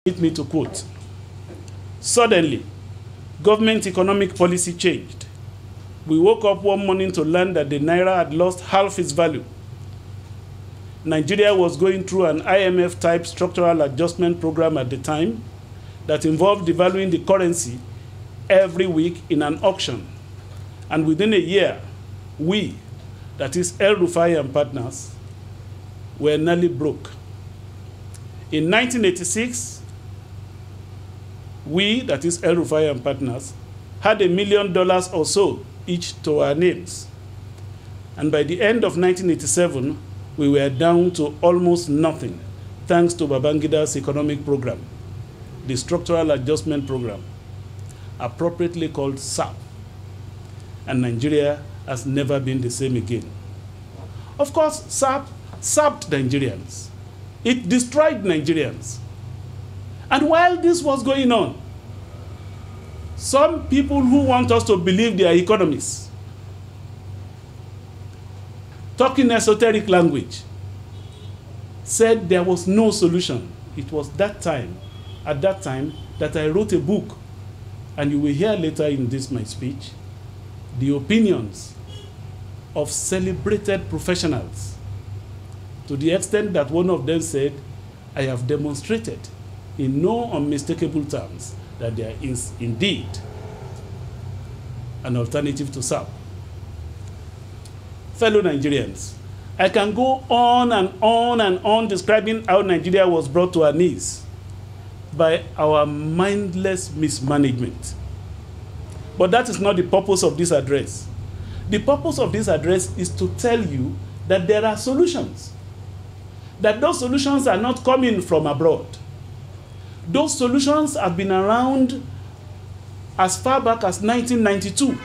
Permit me to quote, "Suddenly, government economic policy changed. We woke up one morning to learn that the naira had lost half its value. Nigeria was going through an IMF-type structural adjustment program at the time that involved devaluing the currency every week in an auction. And within a year, we, that is El-Rufai and partners, were nearly broke. In 1986, we, that is El-Rufai and partners, had $1 million or so each to our names. And by the end of 1987, we were down to almost nothing, thanks to Babangida's economic program, the Structural Adjustment Program, appropriately called SAP. And Nigeria has never been the same again. Of course, SAP sapped Nigerians. It destroyed Nigerians. And while this was going on, some people who want us to believe they are economists, talking esoteric language, said there was no solution. It was at that time, that I wrote a book, and you will hear later in this my speech, the opinions of celebrated professionals, to the extent that one of them said, I have demonstrated in no unmistakable terms that there is indeed an alternative to SAP. Fellow Nigerians, I can go on and on and on describing how Nigeria was brought to our knees by our mindless mismanagement. But that is not the purpose of this address. The purpose of this address is to tell you that there are solutions, that those solutions are not coming from abroad. Those solutions have been around as far back as 1992.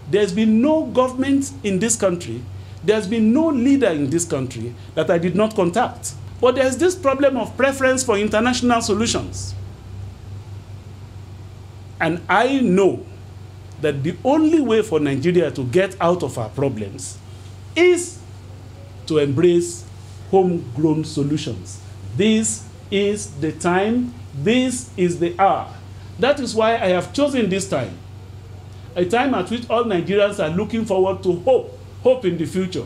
There's been no government in this country, there's been no leader in this country that I did not contact. But there's this problem of preference for international solutions. And I know that the only way for Nigeria to get out of our problems is to embrace homegrown solutions. This is the time, this is the hour. That is why I have chosen this time, a time at which all Nigerians are looking forward to hope in the future,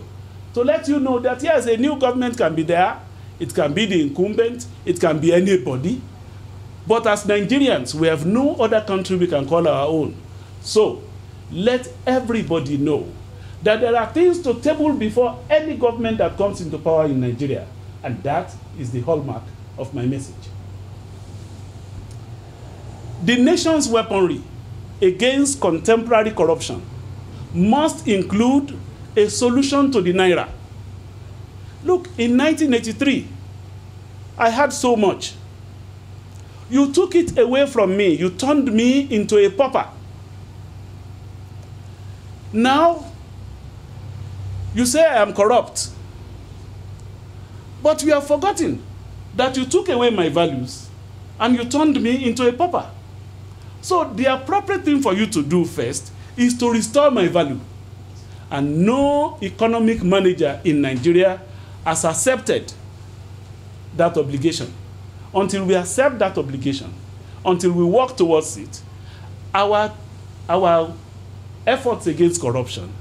to let you know that yes, a new government can be there, it can be the incumbent, it can be anybody, but as Nigerians, we have no other country we can call our own. So, let everybody know that there are things to table before any government that comes into power in Nigeria, and that is the hallmark of my message. The nation's weaponry against contemporary corruption must include a solution to the naira. Look, in 1983, I had so much. You took it away from me. You turned me into a pauper. Now, you say I am corrupt. But you have forgotten that you took away my values and you turned me into a pauper. So the appropriate thing for you to do first is to restore my value. And no economic manager in Nigeria has accepted that obligation. Until we accept that obligation, until we work towards it, our efforts against corruption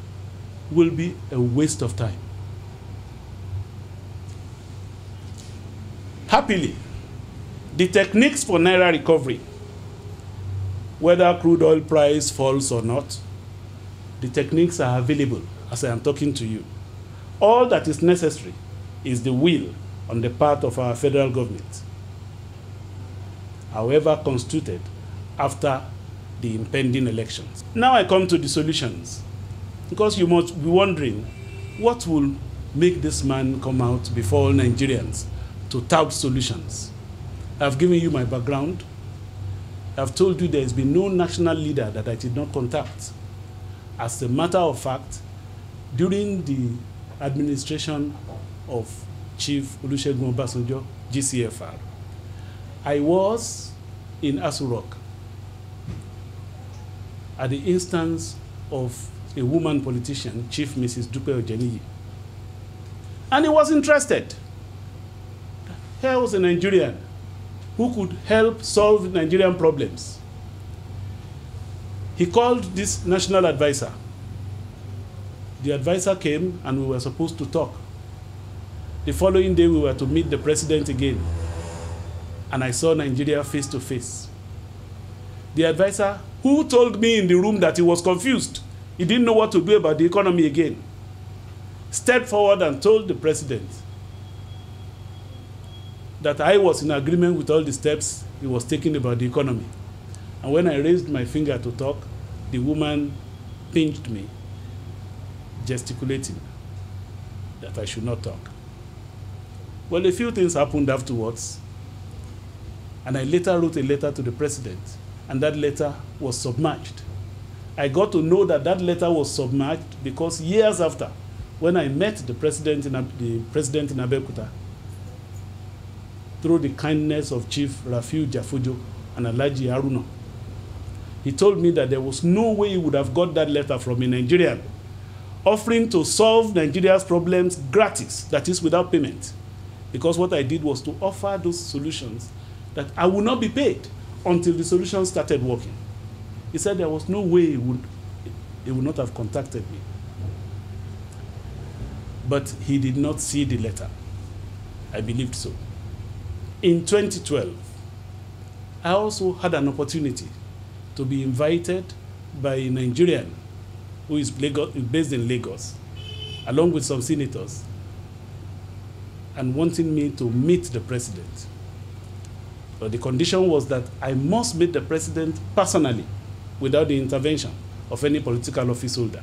will be a waste of time. Happily, the techniques for naira recovery, whether crude oil price falls or not, the techniques are available as I am talking to you. All that is necessary is the will on the part of our federal government, however constituted after the impending elections. Now I come to the solutions, because you must be wondering, what will make this man come out before Nigerians to tout solutions? I've given you my background. I've told you there has been no national leader that I did not contact. As a matter of fact, during the administration of Chief Olusegun Obasanjo, GCFR, I was in Aso Rock at the instance of a woman politician, Chief Mrs. Dupe Ojeniyi. And he was interested. Here was a Nigerian who could help solve Nigerian problems. He called this national advisor. The advisor came and we were supposed to talk. The following day we were to meet the president again. And I saw Nigeria face to face. The advisor, who told me in the room that he was confused, he didn't know what to do about the economy again, stepped forward and told the president that I was in agreement with all the steps he was taking about the economy. And when I raised my finger to talk, the woman pinched me, gesticulating that I should not talk. Well, a few things happened afterwards, and I later wrote a letter to the president, and that letter was submerged. I got to know that that letter was submerged because years after, when I met the president in Abeokuta, through the kindness of Chief Rafiu Jafujo and Alhaji Haruna, he told me that there was no way he would have got that letter from a Nigerian offering to solve Nigeria's problems gratis, that is without payment. Because what I did was to offer those solutions that I would not be paid until the solutions started working. He said there was no way he would not have contacted me. But he did not see the letter. I believed so. In 2012, I also had an opportunity to be invited by a Nigerian who is based in Lagos, along with some senators, and wanting me to meet the president. But the condition was that I must meet the president personally without the intervention of any political office holder.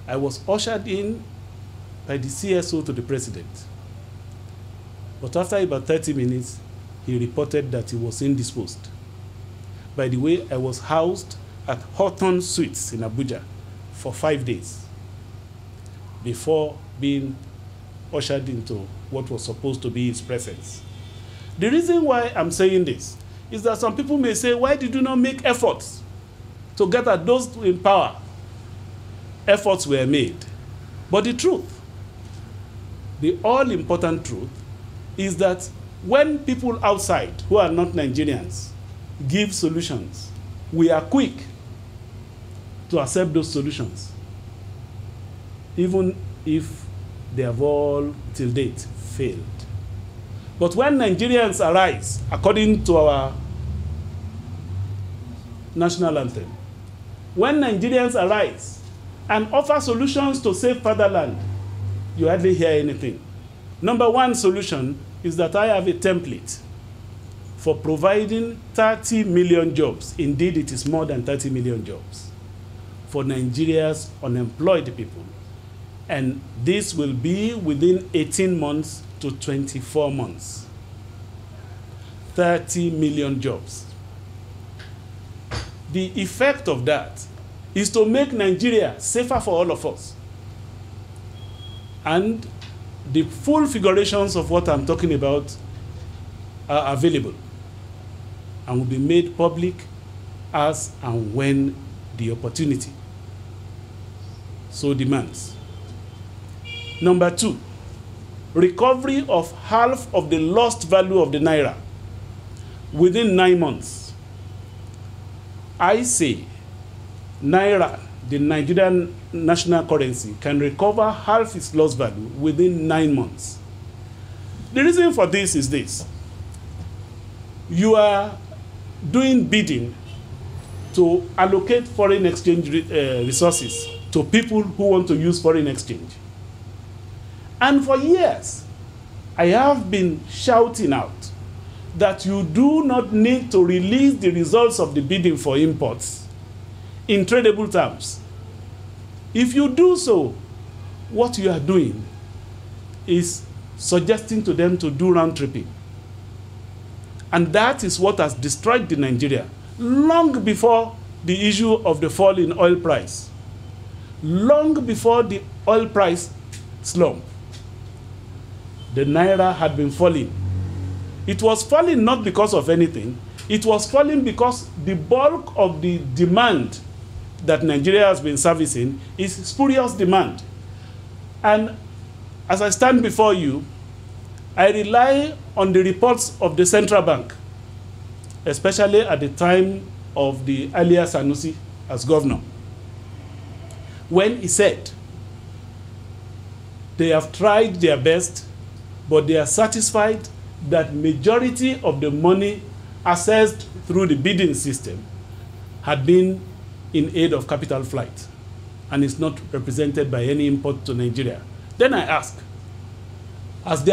I was ushered in by the CSO to the president. But after about 30 minutes, he reported that he was indisposed. By the way, I was housed at Houghton Suites in Abuja for 5 days before being ushered into what was supposed to be his presence. The reason why I'm saying this is that some people may say, why did you not make efforts to get at those in power? Efforts were made. But the truth, the all-important truth, is that when people outside who are not Nigerians give solutions, we are quick to accept those solutions, even if they have all, till date, failed. But when Nigerians arise, according to our national anthem, when Nigerians arise and offer solutions to save fatherland, you hardly hear anything. Number one solution is that I have a template for providing 30 million jobs. Indeed, it is more than 30 million jobs for Nigeria's unemployed people. And this will be within 18 months to 24 months. 30 million jobs. The effect of that is to make Nigeria safer for all of us. And the full figurations of what I'm talking about are available and will be made public as and when the opportunity so demands. Number two, recovery of half of the lost value of the naira within 9 months. I say naira, the Nigerian national currency, can recover half its lost value within 9 months. The reason for this is this. You are doing bidding to allocate foreign exchange resources to people who want to use foreign exchange. And for years, I have been shouting out that you do not need to release the results of the bidding for imports in tradable terms. If you do so, what you are doing is suggesting to them to do round tripping. And that is what has destroyed the Nigeria long before the issue of the fall in oil price, long before the oil price slump. The naira had been falling. It was falling not because of anything. It was falling because the bulk of the demand that Nigeria has been servicing is spurious demand. And as I stand before you, I rely on the reports of the central bank, especially at the time of the earlier Sanusi as governor, when he said they have tried their best, but they are satisfied that majority of the money accessed through the bidding system had been in aid of capital flight and is not represented by any import to Nigeria. Then I ask, has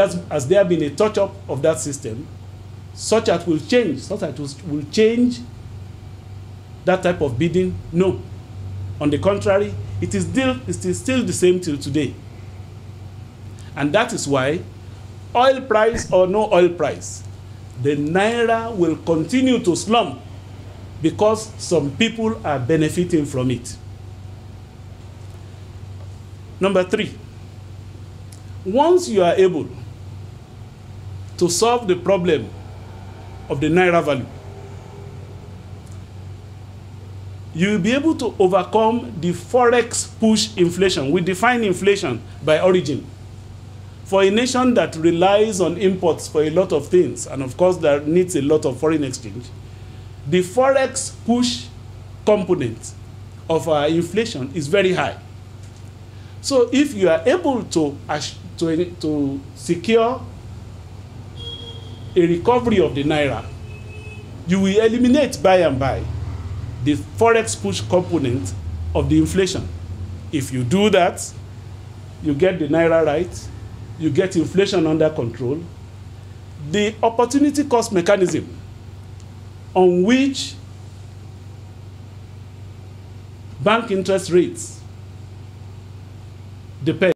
there been a touch-up of that system such that will change that type of bidding? No. On the contrary, it is still the same till today. And that is why, oil price or no oil price, the Naira will continue to slump because some people are benefiting from it. Number 3, once you are able to solve the problem of the Naira value, you will be able to overcome the forex push inflation. We define inflation by origin. For a nation that relies on imports for a lot of things, and of course that needs a lot of foreign exchange, the forex push component of our inflation is very high. So if you are able to secure a recovery of the Naira, you will eliminate by and by the forex push component of the inflation. If you do that, you get the Naira right, you get inflation under control. The opportunity cost mechanism on which bank interest rates depend